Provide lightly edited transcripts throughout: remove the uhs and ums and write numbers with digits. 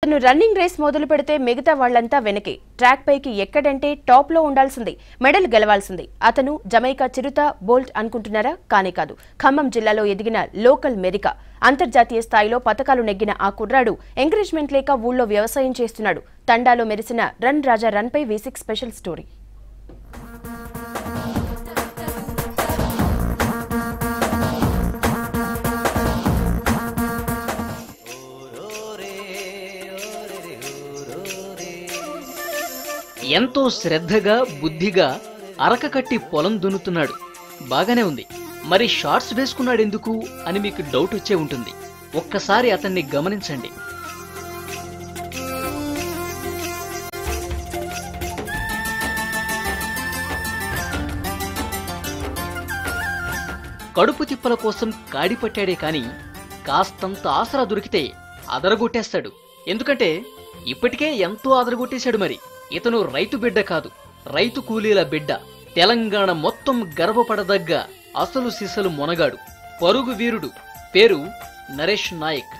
తను running race మొదలు పెడితే మిగతా వాళ్లంతా వెనకే. ట్రాక్ పైకి ఎక్కడంటే టాప్ లో ఉండాల్సింది, మెడల్ గెలవాల్సింది. అతను జమైకా చిరుత బోల్ట్ అనుకుంటున్నారా? కానే కాదు. ఖమ్మం జిల్లాలో ఎదిగిన లోకల్ మెరిక. అంతర్జాతీయ స్థాయిలో పతకాలు నెగ్గిన ఆ కుర్రాడు ఎంకరేజ్మెంట్ లేక ఊళ్ళో వ్యవసాయం చేస్తున్నాడు. తండాలో మెరిసిన రన్ రాజా రన్ పై V6 స్పెషల్ స్టోరీ. ఎంతో శ్రద్ధగా బుద్ధిగా అరక కట్టి పొలం దున్నుతున్నాడు. బాగానే ఉంది. మరి షార్ట్స్ వేసుకున్నాడెందుకు అని మీకు డౌట్ వచ్చే ఉంటుంది. ఒక్కసారి అతన్ని గమనించండి. కడుపు తిప్పల కోసం కాడిపట్టాడే కాని కాస్తంత ఆసరా దొరికితే అదరగొట్టేస్తాడు. ఎందుకంటే ఇప్పటికే ఎంతో అదరగొట్టేశాడు. మరి ఇతను రైతు బిడ్డ కాదు, రైతు కూలీల బిడ్డ. తెలంగాణ మొత్తం గర్వపడదగ్గ అసలు సిసలు మొనగాడు, పరుగు వీరుడు. పేరు నరేష్ నాయక్.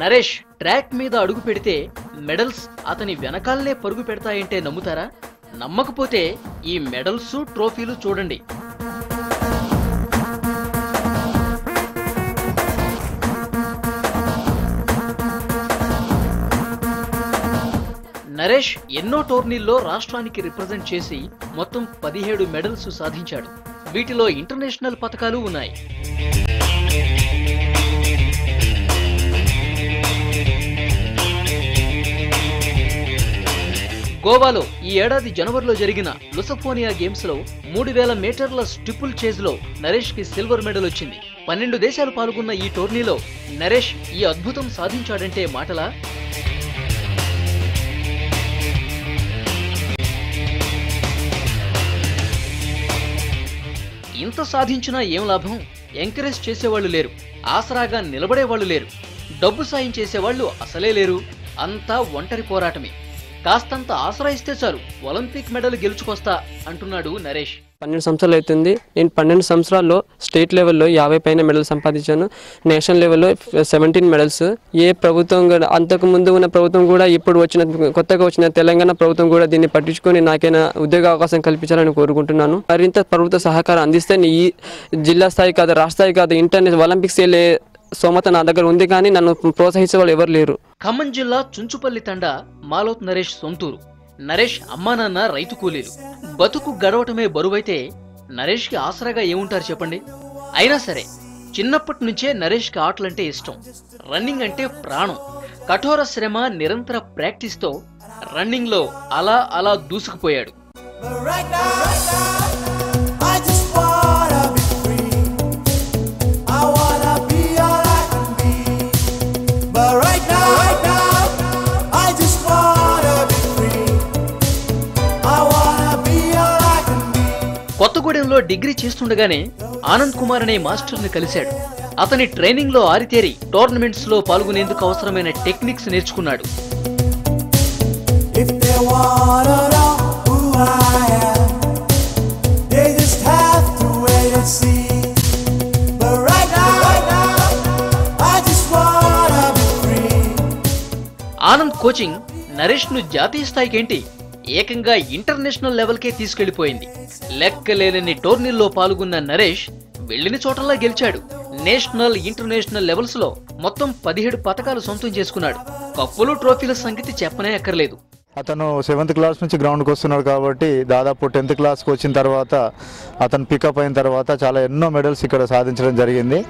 నరేష్ ట్రాక్ మీద అడుగు పెడితే మెడల్స్ అతని వెనకాలనే పరుగు పెడతాయంటే నమ్ముతారా? నమ్మకపోతే ఈ మెడల్స్ ట్రోఫీలు చూడండి. నరేష్ ఎన్నో టోర్నీల్లో రాష్ట్రానికి రిప్రజెంట్ చేసి మొత్తం 17 మెడల్స్ సాధించాడు. వీటిలో ఇంటర్నేషనల్ పతకాలు ఉన్నాయి. గోవాలో ఈ ఏడాది జనవరిలో జరిగిన లుసఫోనియా గేమ్స్ లో 3000 మీటర్ల స్టిపుల్ చేజ్ లో నరేష్ కి సిల్వర్ మెడల్ వచ్చింది. 12 దేశాలు పాల్గొన్న ఈ టోర్నీలో నరేష్ ఈ అద్భుతం సాధించాడంటే మాటలా? ఇంత సాధించినా ఏం లాభం? ఎంకరేజ్ చేసేవాళ్లు లేరు, ఆసరాగా నిలబడేవాళ్లు లేరు, డబ్బు సాయం చేసేవాళ్లు అసలే లేరు. అంతా ఒంటరి పోరాటమే. కాస్తంత ఆసరా ఇస్తే చాలు ఒలింపిక్ మెడల్ గెలుచుకొస్తా అంటున్నాడు నరేష్. 12 సంవత్సరాలు అవుతుంది. నేను 12 సంవత్సరాల్లో స్టేట్ లెవెల్లో 50 పైన మెడల్ సంపాదించాను. నేషనల్ లెవెల్లో 17 మెడల్స్. ఏ ప్రభుత్వం అంతకు ముందు ఉన్న ప్రభుత్వం కూడా ఇప్పుడు కొత్తగా వచ్చిన తెలంగాణ ప్రభుత్వం కూడా దీన్ని పట్టించుకొని నాకైనా ఉద్యోగ అవకాశం కల్పించాలని కోరుకుంటున్నాను. మరింత ప్రభుత్వ సహకారం అందిస్తే ఈ జిల్లా స్థాయి కాదు, రాష్ట్ర స్థాయి కాదు, ఇంటర్నేషనల్ ఒలింపిక్స్ వెళ్ళే సోమత నా దగ్గర ఉంది. కానీ నన్ను ప్రోత్సహించే వాళ్ళు ఎవరు లేరు. ఖమ్మం జిల్లా చుంచుపల్లి తండా మాలోత్ నరేష్ సొంతూరు. నరేష్ అమ్మా నాన్న రైతు కూలీలు. బతుకు గడవటమే బరువైతే నరేష్ కి ఆసరాగా ఏముంటారు చెప్పండి? అయినా సరే చిన్నప్పటి నుంచే నరేష్ కి ఆటలంటే ఇష్టం. రన్నింగ్ అంటే ప్రాణం. కఠోర శ్రమ, నిరంతర ప్రాక్టీస్ తో రన్నింగ్ లో అలా అలా దూసుకుపోయాడు. కొత్తగూడెంలో డిగ్రీ చేస్తుండగానే ఆనంద్ కుమార్ అనే మాస్టర్ని కలిశాడు. అతని ట్రైనింగ్ లో ఆరితేరి టోర్నమెంట్స్ లో పాల్గొనేందుకు అవసరమైన టెక్నిక్స్ నేర్చుకున్నాడు. ఆనంద్ కోచింగ్ నరేష్ ను జాతీయ స్థాయికేంటి, ఏకంగా ఇంటర్నేషనల్ లెవెల్కే తీసుకెళ్లిపోయింది. లెక్కలేనన్ని టోర్నీల్లో పాల్గొన్న నరేష్ వెళ్లిన చోటల్లా గెలిచాడు. నేషనల్, ఇంటర్నేషనల్ లెవెల్స్ లో మొత్తం 17 పతకాలు సొంతం చేసుకున్నాడు. కప్పులు, ట్రోఫీల సంగతి చెప్పనే అక్కర్లేదు. అతను 7th క్లాస్ నుంచి గ్రౌండ్కి వస్తున్నాడు కాబట్టి దాదాపు 10th క్లాస్కి వచ్చిన తర్వాత అతను పికప్ అయిన తర్వాత చాలా ఎన్నో మెడల్స్ ఇక్కడ సాధించడం జరిగింది.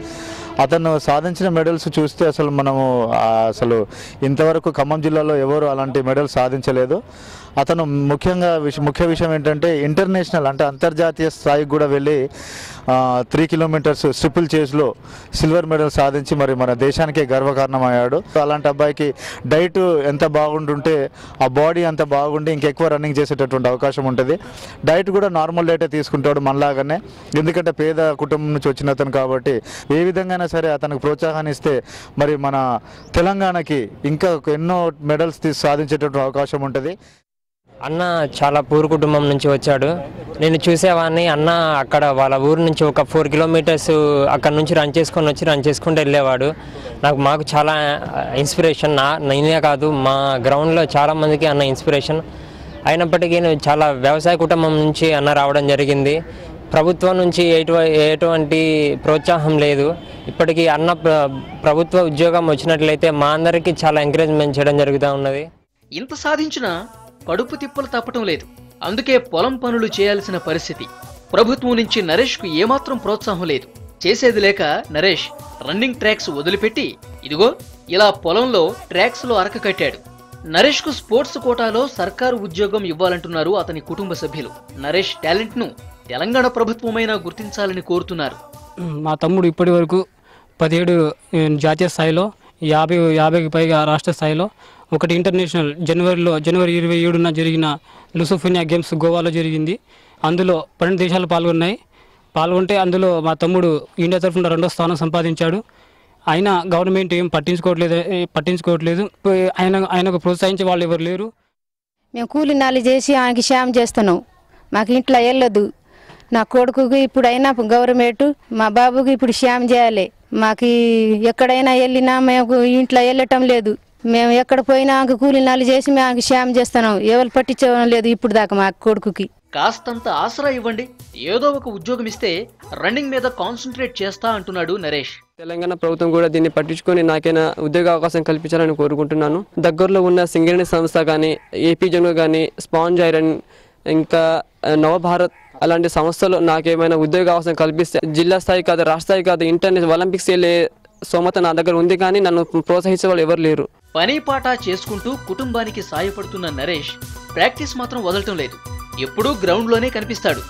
అతను సాధించిన మెడల్స్ చూస్తే అసలు ఇంతవరకు ఖమ్మం జిల్లాలో ఎవరు అలాంటి మెడల్స్ సాధించలేదు. అతను ముఖ్య విషయం ఏంటంటే ఇంటర్నేషనల్ అంటే అంతర్జాతీయ స్థాయికి కూడా వెళ్ళి 3 కిలోమీటర్స్ ట్రిపుల్ చేజ్లో సిల్వర్ మెడల్ సాధించి మరి మన దేశానికే గర్వకారణమయ్యాడు. అలాంటి అబ్బాయికి డైట్ ఎంత బాగుంటుంటే ఆ బాడీ అంత బాగుండి ఇంకెక్కువ రన్నింగ్ చేసేటటువంటి అవకాశం ఉంటుంది. డైట్ కూడా నార్మల్ డైటే తీసుకుంటాడు మనలాగానే. ఎందుకంటే పేద కుటుంబం నుంచి వచ్చిన అతను కాబట్టి ఏ విధంగా సరే అతనికి ప్రోత్సాహాన్ని ఇస్తే మరి మన తెలంగాణకి ఇంకా ఎన్నో మెడల్స్ సాధించేటటువంటి అవకాశం ఉంటుంది. అన్న చాలా పూర్ కుటుంబం నుంచి వచ్చాడు. నేను చూసేవాడిని. అన్న అక్కడ వాళ్ళ ఊరు నుంచి ఒక 4 కిలోమీటర్స్ అక్కడ నుంచి రన్ చేసుకుంటూ వెళ్ళేవాడు. మాకు చాలా ఇన్స్పిరేషన్. నేనే కాదు, మా గ్రౌండ్లో చాలామందికి అన్న ఇన్స్పిరేషన్. అయినప్పటికీ చాలా వ్యవసాయ కుటుంబం నుంచి అన్న రావడం జరిగింది. ప్రభుత్వం నుంచి ఎటువంటి ప్రోత్సాహం లేదు. ఇప్పటికీ అన్న ప్రభుత్వ ఉద్యోగం వచ్చినట్లయితే మా అందరికీ చాలా ఎంకరేజ్మెంట్ చేయడం జరుగుతూ ఉన్నది. ఇంత సాధించినా కడుపు తిప్పలు తప్పటం లేదు. అందుకే పొలం పనులు చేయాల్సిన పరిస్థితి. ప్రభుత్వం నుంచి నరేష్కు ఏమాత్రం ప్రోత్సాహం లేదు. చేసేది లేక నరేష్ రన్నింగ్ ట్రాక్స్ వదిలిపెట్టి ఇదిగో ఇలా పొలంలో ట్రాక్స్లో అరక కట్టాడు. నరేష్కు స్పోర్ట్స్ కోటాలో సర్కారు ఉద్యోగం ఇవ్వాలంటున్నారు అతని కుటుంబ సభ్యులు. నరేష్ టాలెంట్ను తెలంగాణ ప్రభుత్వమైనా గుర్తించాలని కోరుతున్నారు. మా తమ్ముడు ఇప్పటి వరకు 17 జాతీయ స్థాయిలో, 50కి పైగా రాష్ట్ర స్థాయిలో, ఒకటి ఇంటర్నేషనల్ జనవరి 27న జరిగిన లుసోఫోనియా గేమ్స్ గోవాలో జరిగింది. అందులో 12 దేశాలు పాల్గొంటే అందులో మా తమ్ముడు ఇండియా తరఫున 2వ స్థానం సంపాదించాడు. అయినా గవర్నమెంట్ ఏం పట్టించుకోవట్లేదు. ఆయనకు ప్రోత్సహించే వాళ్ళు ఎవరు లేరు. మేము కూలి నాలి చేసి ఆయనకి శ్యామ్ చేస్తున్నాం. మాకు ఇంట్లో వెళ్ళదు. నా కొడుకుకి ఇప్పుడైనా గవర్నమెంట్ మా బాబుకి ఇప్పుడు శ్యామ్ చేయాలి. మాకు ఎక్కడైనా వెళ్ళినా మేము ఇంట్లో వెళ్ళటం లేదు. మేము ఎక్కడ పోయినా కూలి నాలి చేసి మేము శ్యామ్ చేస్తున్నాం. ఎవరు పట్టించడం లేదు ఇప్పుడు దాకా మా కొడుకుకి. కాస్తంత ఆసరా ఇవ్వండి, ఏదో ఒక ఉద్యోగం ఇస్తే రన్నింగ్ మీద కాన్సన్ట్రేట్ చేస్తా అంటున్నాడు నరేష్. తెలంగాణ ప్రభుత్వం కూడా దీన్ని పట్టించుకొని నాకైనా ఉద్యోగ అవకాశం కల్పించాలని కోరుకుంటున్నాను. దగ్గరలో ఉన్న సింగరేణి సంస్థ కానీ, ఏపీ జంగు కానీ, స్పాంజ్ ఐరన్, ఇంకా నవభారత్ అలాంటి సంస్థలు నాకేమైనా ఉద్యోగ అవకాశం కల్పిస్తే జిల్లా స్థాయి కాదు, రాష్ట్ర స్థాయి కాదు, ఇంటర్నేషనల్ ఒలింపిక్స్ వెళ్ళే స్తోమత నా దగ్గర ఉంది. కానీ నన్ను ప్రోత్సహించే వాళ్ళు ఎవరు లేరు. పని పాట చేసుకుంటూ కుటుంబానికి సాయపడుతున్న నరేష్ ప్రాక్టీస్ మాత్రం వదలటం లేదు. ఎప్పుడూ గ్రౌండ్లోనే కనిపిస్తాడు.